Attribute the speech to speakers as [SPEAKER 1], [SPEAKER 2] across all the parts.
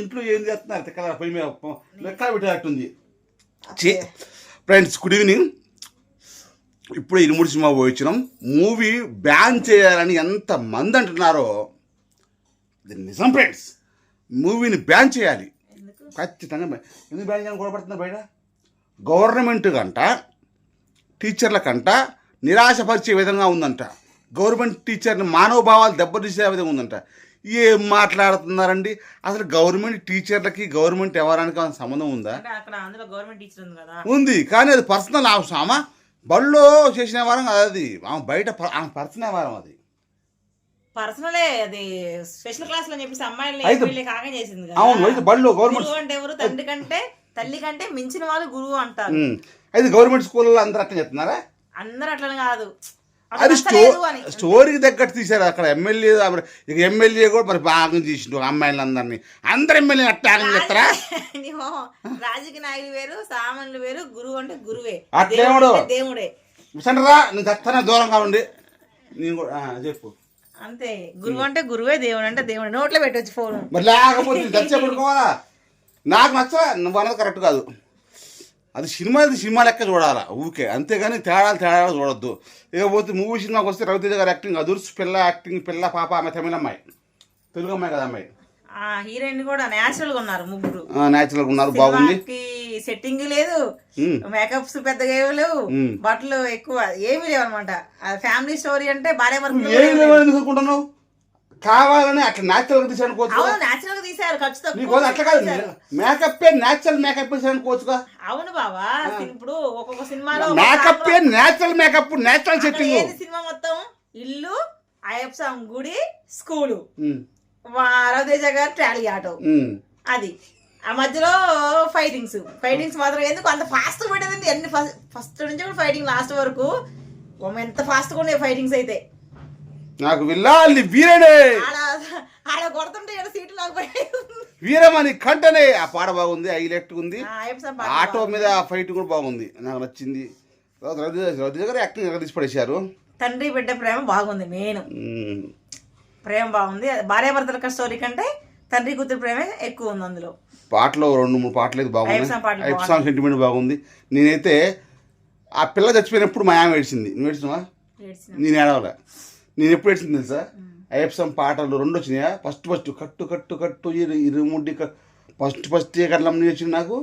[SPEAKER 1] ఇంట్లో ఏం చేస్తున్నారు తిక్కల పొయ్యి మీద లెక్క పెట్టేటట్టుంది. Friends good evening. ఇప్పుడు ఇరుముడి సినిమా పోయించినాం. మూవీ బ్యాన్ చేయాలని ఎంత మంది అంటున్నారో ఇది నిజం ఫ్రెండ్స్. మూవీని బ్యాన్ చేయాలి ఖచ్చితంగా. ఎందుకు బ్యాన్ చేయాలని గొడవపడుతున్నారు బయట? గవర్నమెంట్ కంట టీచర్ల కంట నిరాశపరిచే విధంగా ఉందంట. గవర్నమెంట్ టీచర్ని మానవభావాలు దెబ్బతీసే విధంగా ఉందంట. ఏం మాట్లాడుతున్నారండి అసలు? గవర్నమెంట్ టీచర్లకి గవర్నమెంట్ ఎవరానికి సంబంధం ఉందా? ఉంది, కానీ అది పర్సనల్ అవసరం. ఆమె బడిలో చేసిన వారం అది, ఆమె బయట ఆమె పర్సనల్ వారం. అది
[SPEAKER 2] పర్సనలే, అది స్పెషల్ క్లాస్ లో చెప్పేసి అమ్మాయిలు చేసింది.
[SPEAKER 1] అవును, బడిలో గవర్నమెంట్
[SPEAKER 2] అంటే ఎవరు తండ్రి కంటే తల్లి కంటే మించిన వాళ్ళు గురువు అంటారు.
[SPEAKER 1] అయితే గవర్నమెంట్ స్కూల్లో అందరూ అట్లా చెప్తున్నారా?
[SPEAKER 2] అందరూ అట్లనే కాదు,
[SPEAKER 1] అది స్టోరీకి తగ్గట్టు తీశారు. అక్కడ ఎమ్మెల్యే, ఇక ఎమ్మెల్యే కూడా మరి బాగా చేసిండు అమ్మాయిలందరినీ. అందరు ఎమ్మెల్యే అట్లా ఆగం చెప్తారా?
[SPEAKER 2] రాజకీయ నాయకులు వేరు, సామాన్యులు వేరు. గురువు అంటే గురువే,
[SPEAKER 1] అట్లేమడు
[SPEAKER 2] దేవుడే.
[SPEAKER 1] సరేరా, నేను చెప్తానే దూరంగా ఉండి నేను కూడా చెప్పు.
[SPEAKER 2] అంతే, గురువు అంటే గురువే, దేవుడు అంటే దేవుడు. నోట్లో పెట్టవచ్చు ఫోన్.
[SPEAKER 1] మరి లేకపోతే దచ్చ పెట్టుకోవాలా? నాకు నచ్చ, నువ్వు అన్నది కరెక్ట్ కాదు. అది సినిమా లెక్క చూడాలా ఊకే, అంతేగాని తేడాలు చూడొద్దు. ఇకపోతే మూవీ సినిమాకి వస్తే రవితేజ గారి యాక్టింగ్ అదుర్స్. పిల్ల యాక్టింగ్, పిల్ల పాప, ఆమె తమిళ అమ్మాయి, తెలుగు అమ్మాయి కదా అమ్మాయి.
[SPEAKER 2] హీరోయిన్ కూడా నేచురల్ గా ఉన్నారు, ముగ్గురు
[SPEAKER 1] నేచురల్ గా ఉన్నారు, బాగుంది.
[SPEAKER 2] సెట్టింగ్ లేదు, మేకప్స్ పెద్దగా ఏమి లేవు, బట్టలు ఎక్కువ ఏమీ లేవు అనమాట. ఫ్యామిలీ స్టోరీ అంటే భార్య
[SPEAKER 1] అనుకుంటున్నావు కావాలని అట్లా నేచురల్ గా తీసానుకోవచ్చు.
[SPEAKER 2] నేచురల్ గా తీసారు, ఖర్చుతో.
[SPEAKER 1] అట్లా కాదు, మేకప్ నేచురల్ మేకప్ తీసానుకోవచ్చుగా.
[SPEAKER 2] అవును బాబా, ఇప్పుడు ఒక్కొక్క సినిమాలో
[SPEAKER 1] makeup natural makeup, natural setting.
[SPEAKER 2] Cinema మొత్తం ఇల్లు, అయ్యప్ప స్వామి గుడి, స్కూలు, రవితేజ గారు ట్రాలీ ఆటో, అది ఆ మధ్యలో ఫైటింగ్స్ మాత్రం ఎందుకు అంత ఫాస్ట్ పెట్టేది? అన్ని ఫస్ట్ నుంచి కూడా ఫైటింగ్ లాస్ట్ వరకు ఎంత ఫాస్ట్ గా ఉన్నాయి ఫైటింగ్స్. అయితే
[SPEAKER 1] నాకు వెళ్ళాలి వీరనే
[SPEAKER 2] ఆడ కొడుతుంటే సీట్లు
[SPEAKER 1] వీరమని కంటనే. ఆ పాట బాగుంది, హైలైట్ ఉంది. ఆటో మీద ఫైట్ కూడా బాగుంది, నాకు నచ్చింది. రవితేజ గారు యాక్టింగ్ తీసి పడేశారు.
[SPEAKER 2] తండ్రి బిడ్డ ప్రేమ బాగుంది, మెయిన్ ప్రేమ బాగుంది. భార్యాభర్తల స్టోరీ కంటే తండ్రి కూతురు ప్రేమే ఎక్కువ ఉంది అందులో.
[SPEAKER 1] పాటలో 2-3 పాటలు అయితే బాగుంది. ఐప్ సాంగ్ సెంటిమెంట్ బాగుంది. నేనైతే ఆ పిల్ల చచ్చిపోయినప్పుడు మా ఆమె ఏడ్చింది. నువ్వు ఏడ్చినావా? నేను ఏడవలే. నేను ఎప్పుడు ఏడ్చింది తెలుసా? ఐప్ సాంగ్ పాటలు 2 వచ్చినాయా? ఫస్ట్ కట్టు కట్టు కట్టు ఇరుముడ్డి ఫస్ట్ కట్లం వచ్చింది నాకు.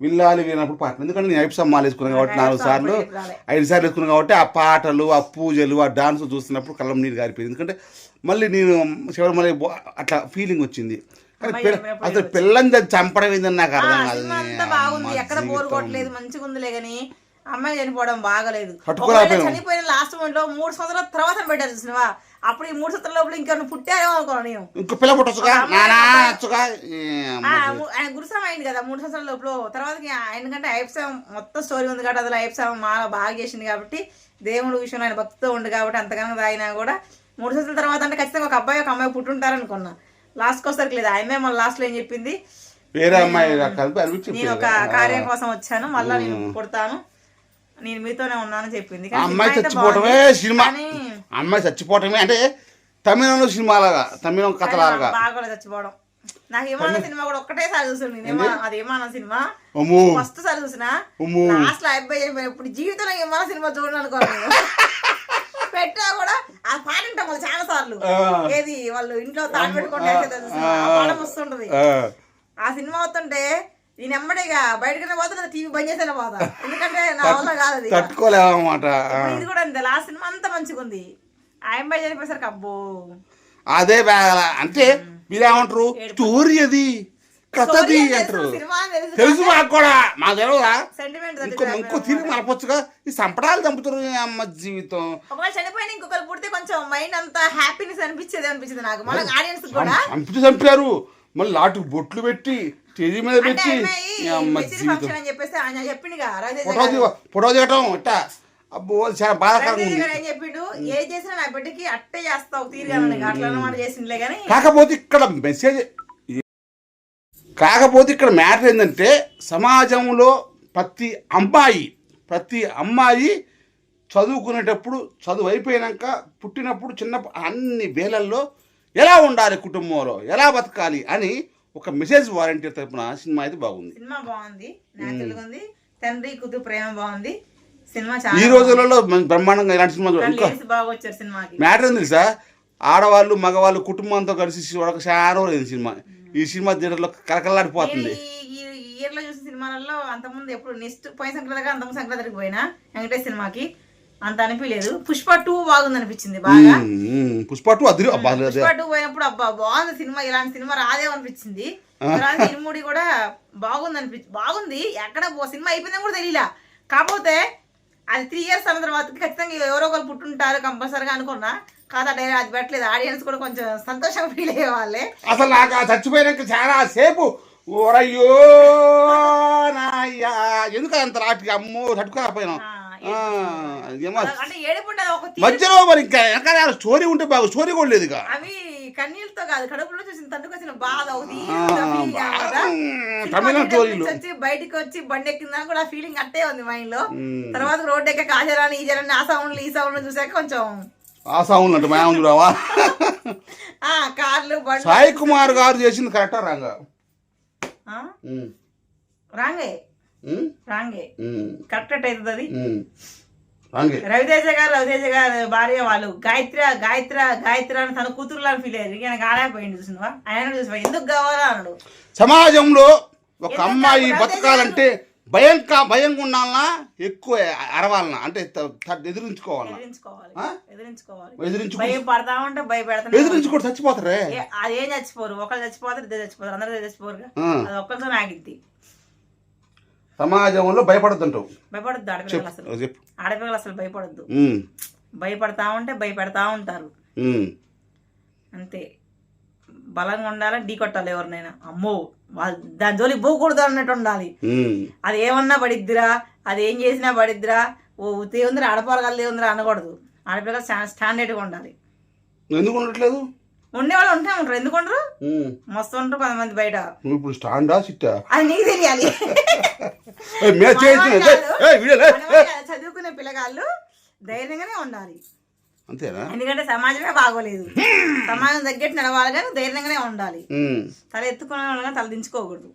[SPEAKER 1] విల్లాలి వినప్పుడు పాటలు. ఎందుకంటే నేను ఐప్ సాంగ్ మాల వేసుకున్నాను కాబట్టి 4 సార్లు 5 సార్లు వేసుకున్నాను కాబట్టి ఆ పాటలు, ఆ పూజలు, ఆ డాన్స్ చూస్తున్నప్పుడు కళ్ళం నీరు గారిపోయింది. ఎందుకంటే మళ్ళీ నేను శబరిమల అట్లా ఫీలింగ్ వచ్చింది. అసలు పిల్లని చంపడం ఏందని నాకు అర్థం కాదు.
[SPEAKER 2] బాగుంది, ఎక్కడ బోర్ కొట్టలేదు, మంచిగా ఉందిలే. కానీ అమ్మాయి చనిపోవడం బాగలేదు. చనిపోయిన లాస్ట్ మూమెంట్ లో 3 సంవత్సరాల తర్వాత పెట్టారు చూసినవా? అప్పుడు ఈ 3 సంవత్సరాల లోపల ఇంకా పుట్టారేమో అనుకో నేను.
[SPEAKER 1] ఇంకో పిల్ల పుట్టచ్చుగా,
[SPEAKER 2] ఆయన గురుస్వామి అయింది కదా 3 సంవత్సరాల లోపల. తర్వాత ఎందుకంటే ఐప్సాం మొత్తం స్టోరీ ఉంది కాబట్టి అందులో ఐప్సాం మాల బాగా చేసింది కాబట్టి దేవుడు విషయంలో ఆయన భక్తితో ఉంది కాబట్టి అంతకన్నా తాగినా కూడా 3 సంవత్సరాల తర్వాత అంటే ఖచ్చితంగా ఒక అబ్బాయి ఒక అమ్మాయి పుట్టుంటారు అనుకున్నా. లాస్ట్కి వస్తారు లేదు, ఆయనే మళ్ళీ లాస్ట్ లో ఏం చెప్పింది, నేను ఒక కార్యం కోసం వచ్చాను, మళ్ళా నేను పుడతాను, నేను మీతోనే ఉన్నానని చెప్పింది.
[SPEAKER 1] అమ్మాయి చచ్చిపోవటమే అంటే తమిళంలో సినిమాలాగా, తమిళం కథలాగా
[SPEAKER 2] బాగా చచ్చిపోవడం. నాకు ఏమన్నా సినిమా కూడా ఒక్కటేసారి చూసాను నేను. అది ఏమన్నా సినిమా ఫస్ట్ సారి చూసినా, లాస్ట్ లో అబ్బాయి ఇప్పుడు జీవితంలో ఏమన్నా సినిమా చూడను అనుకోను. పెట్టా కూడా ఆ పాట ఉంటాం వాళ్ళు చాలా సార్లు. ఏది వాళ్ళు ఇంట్లో తాడు పెట్టుకుంటే పాఠం వస్తుంటది. ఆ సినిమా వస్తుంటే నేను ఎమ్మడిగా బయటకనే పోతా, టీవీ బంద్ చేసేలా పోతా. ఎందుకంటే నా వల్ల కాదు అది. ఇది కూడా అంతే, లాస్ట్ సినిమా అంతా మంచిగా ఉంది. ఆ అమ్మాయి చనిపోయేసరికి అబ్బో
[SPEAKER 1] అదే అంటే మీరేమంటారు, స్టోరీ అది కథది అంటారు. తెలుసు మాకు కూడా, మాకు తెలియదా? ఇంకో తిరిగి మరపొచ్చుగా. ఈ సంపడాలు చంపుతారు అమ్మ జీవితం.
[SPEAKER 2] ఒకవేళ చనిపోయిన ఇంకొకరు పుడితే కొంచెం మైండ్ అంతా హ్యాపీనెస్ అనిపించింది నాకు, మన ఆడియన్స్ కూడా.
[SPEAKER 1] చంపారు మళ్ళీ లాటుకు బొట్లు పెట్టి స్టేజ్ మీద పెట్టి ఫోటో దిగటం ఇట్టా. అబ్బో చాలా బాధాకరంగా
[SPEAKER 2] చెప్పిండు, ఏ చేసినా నా బిడ్డకి అట్టే చేస్తావు తీరుగానే అట్లా అన్నమాట చేసిందిలే. కానీ
[SPEAKER 1] కాకపోతే ఇక్కడ మ్యాటర్ ఏంటంటే సమాజంలో ప్రతి అమ్మాయి చదువుకునేటప్పుడు, చదువు అయిపోయాక, పుట్టినప్పుడు, చిన్నప్పుడు అన్ని వేళల్లో ఎలా ఉండాలి కుటుంబంలో, ఎలా బతకాలి అని ఒక మెసేజ్ వారంటీర్ తరపున సినిమా అయితే బాగుంది.
[SPEAKER 2] సినిమా బాగుంది, న్యాచురల్గా ఉంది, తండ్రి కూతురు ప్రేమ బాగుంది. సినిమా చాలా
[SPEAKER 1] ఈ రోజులలో బ్రహ్మాండంగా ఇలాంటి సినిమా ఇంకా
[SPEAKER 2] బాగా వచ్చారు సినిమాకి.
[SPEAKER 1] మ్యాటర్ ఏంది తెలుసా, ఆడవాళ్ళు మగవాళ్ళు కుటుంబంతో కలిసి చూడక చాలా లేదు సినిమా. ఈ సినిమా థియేటర్లో కలకలాడిపోతుంది.
[SPEAKER 2] ఈ ఇయర్ లో చూసిన సినిమాలలో అంతకుముందు ఎప్పుడు నెక్స్ట్ పోయిన సంక్రాంతిగా అంతకుముందు సంక్రాంతికి పోయినా వెంకటేష్ సినిమాకి అంత అనిపించలేదు. పుష్ప 2 బాగుంది అనిపించింది బాగా.
[SPEAKER 1] పుష్ప 2 అదిరి.
[SPEAKER 2] పుష్ప 2 పోయినప్పుడు అబ్బా బాగుంది సినిమా, ఇలాంటి సినిమా రాదేమో అనిపించింది. ఇరుముడి కూడా బాగుంది బాగుంది. ఎక్కడ సినిమా అయిపోయిందని కూడా తెలియలా. కాకపోతే అది 3 years అన్న తర్వాత ఖచ్చితంగా ఎవరో ఒకరు పుట్టుంటారు కంపల్సరీగా అనుకున్నా. కాదా డైరెక్ట్ అది పెట్టలేదు. ఆడియన్స్ కూడా కొంచెం సంతోషంగా ఫీల్ అయ్యే వాళ్ళే.
[SPEAKER 1] అసలు నాకు చచ్చిపోయినాక చాలా సేపు ఓరయ్యో నాయ్యా ఎందుకు అంత రాటికి అమ్మో తట్టుకోకపోయినా మధ్యలో మరి ఇంకా వెనకాల స్టోరీ ఉంటే బాగు. స్టోరీ కూడా లేదు ఇక.
[SPEAKER 2] అవి కన్నీళ్ళతో కాదు, కడుపులో చూసిన తండ్రికి బాధ అవుతుంది.
[SPEAKER 1] తమిళ స్టోరీలు
[SPEAKER 2] బయటికి వచ్చి బండి ఎక్కిందని కూడా ఫీలింగ్ అట్టే ఉంది మైండ్ లో. తర్వాత రోడ్ ఎక్క కాజరాని ఈ జరాన్ని ఆ సౌండ్లు ఈ సౌండ్లు చూసాక కొంచెం
[SPEAKER 1] ఆ సౌండ్ అంటే మాయం చూడవా.
[SPEAKER 2] కార్లు
[SPEAKER 1] సాయి కుమార్ గారు చేసింది కరెక్టా రాంగా?
[SPEAKER 2] రాంగే రాంగే కరెక్ట్ అవుతుంది అది.
[SPEAKER 1] రాంగే
[SPEAKER 2] రవితేజ గారు భార్య వాళ్ళు గాయత్రి అని తన కూతురులా ఫీల్ అయ్యారు. ఈయన కాలేకపోయింది చూసినవా, ఆయన చూసినా ఎందుకు కావాలా అన్నాడు.
[SPEAKER 1] సమాజంలో ఒక అమ్మాయి బతకాలంటే భయంగా ఉండాలన్నా ఎక్కువ అరవాలన్నా అంటే ఎదిరించుకోవాలన్నా
[SPEAKER 2] భయపడతా ఉంటే భయపెడతా
[SPEAKER 1] ఎదిరించుకోవడం చచ్చిపోతారే.
[SPEAKER 2] అదేం చచ్చిపోరు, ఒకళ్ళు చచ్చిపోతారు ఇద్దరు చచ్చిపోతారు, అందరూ చచ్చిపోరుగా. అది ఒక్కరితో ఆగిద్ది.
[SPEAKER 1] సమాజంలో భయపడద్దంటావు.
[SPEAKER 2] భయపడద్దు ఆడపిల్లలు అసలు. ఆడపిల్లలు అసలు భయపడద్దు. భయపడతా ఉంటే భయపెడతా ఉంటారు అంతే. బలంగా ఉండాలి, ఢీ కొట్టాలి ఎవరినైనా. అమ్మో దాని జోలికి పోకూడదు అన్నట్టు ఉండాలి. అది ఏమన్నా పడిద్దిరా, అది ఏం చేసినా పడిద్దిరా, ఓ దేవుందిరా ఆడపరగాలు దేవుందిరా అనకూడదు. ఆడపిల్లలు స్టాండర్డ్గా ఉండాలి.
[SPEAKER 1] ఎందుకు ఉండట్లేదు?
[SPEAKER 2] ఉండేవాళ్ళు ఉంటారు, ఎందుకు ఉండరు? మస్తు ఉంటారు 10 మంది బయట.
[SPEAKER 1] ఇప్పుడు స్టాండా సిట్టా
[SPEAKER 2] అది నీకు తెలియాలి. చదువుకునే పిల్లగాళ్ళు ధైర్యంగానే ఉండాలి
[SPEAKER 1] అంతేనా?
[SPEAKER 2] ఎందుకంటే సమాజమే బాగోలేదు. సమాజం తగ్గట్టు నడవాలి కానీ ధైర్యంగానే ఉండాలి. తల ఎత్తుకునే వాళ్ళు కానీ తల దించుకోకూడదు.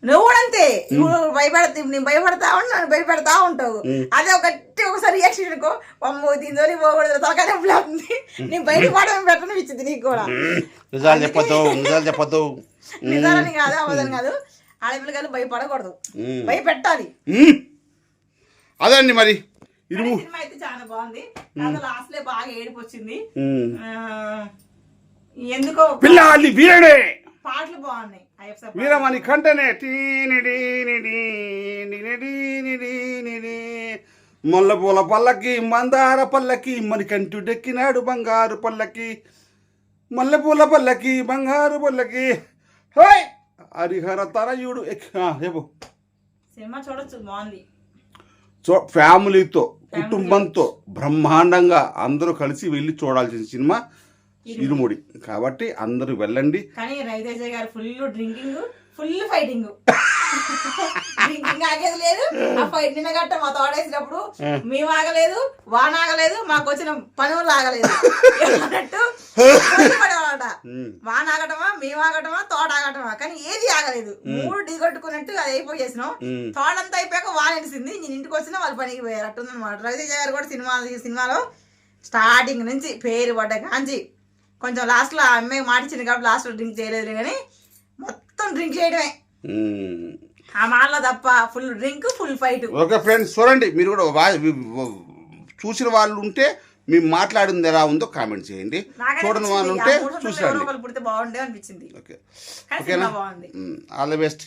[SPEAKER 2] నువ్వు కూడా అంతే. నువ్వు భయపడతా ఉంటావు, భయపెడతా ఉంటావు. అదే ఒకసారి రియాక్షన్ అనుకో, అమ్మో దీని పోకూడదు తలకాయ అవుతుంది, నీ బయట పడడం పెట్టడం ఇచ్చింది నీకు కూడా. నిజాలని కాదు అవదని కాదు, ఆడపిల్లలు భయపడకూడదు, భయపెట్టాలి.
[SPEAKER 1] అదండి మరి
[SPEAKER 2] సినిమా అయితే చాలా బాగుంది. లాస్ట్ లో బాగా ఏడుపు వచ్చింది. ఎందుకో
[SPEAKER 1] పిల్లాలి వీరడే
[SPEAKER 2] పాటలు బాగున్నాయి.
[SPEAKER 1] వీరమణి కంటనే మొల్ల పూల పల్లకి మందార పల్లకి మణికంఠు డెక్కినాడు బంగారు పల్లకి మల్లె పూల పల్లకి బంగారు పల్లకి హరిహర తరయుడు.
[SPEAKER 2] సినిమా చూడొచ్చు, బాగుంది.
[SPEAKER 1] ఫ్యామిలీతో కుటుంబంతో బ్రహ్మాండంగా అందరూ కలిసి వెళ్ళి చూడాల్సిన సినిమా ఇరుముడి. కాబట్టి అందరూ వెళ్ళండి.
[SPEAKER 2] కానీ రవితేజ గారు full drinking, full fighting. Drinking ఆగేది లేదు. ఆ ఫైట్ నిన్న గట్ట మా తోడేసినప్పుడు మేము ఆగలేదు, వాన ఆగలేదు, మాకు వచ్చిన పనులు ఆగలేదు అన్నట్టు పడేవాళ్ళ. వాన ఆగటమా, మేము ఆగటమా, తోట ఆగటమా, కానీ ఏది ఆగలేదు. 3 ఢీకొట్టుకున్నట్టు అది అయిపోయేసినాం. తోటంతా అయిపోయాక వాన ఎడిసింది. నేను ఇంటికి వచ్చినా వాళ్ళు పనికి పోయారు. అట్టుందన్నమాట. రవితేజ గారు కూడా సినిమాలో స్టార్టింగ్ నుంచి పేరు పడ్డ కాంచి కొంచెం లాస్ట్లో ఆ అమ్మాయి మాటిచ్చింది కాబట్టి లాస్ట్లో డ్రింక్ చేయలేదు కానీ మొత్తం డ్రింక్ చేయడమే ఆ మాటలో తప్ప. Full drink, full fight.
[SPEAKER 1] Okay friends, చూడండి. మీరు కూడా చూసిన వాళ్ళు ఉంటే మేము మాట్లాడింది ఎలా ఉందో కామెంట్ చేయండి. చూడని వాళ్ళు ఉంటే చూసండి.
[SPEAKER 2] పుడితే బాగుండే అనిపించింది.
[SPEAKER 1] ఓకే, ఓకేనా? All the best.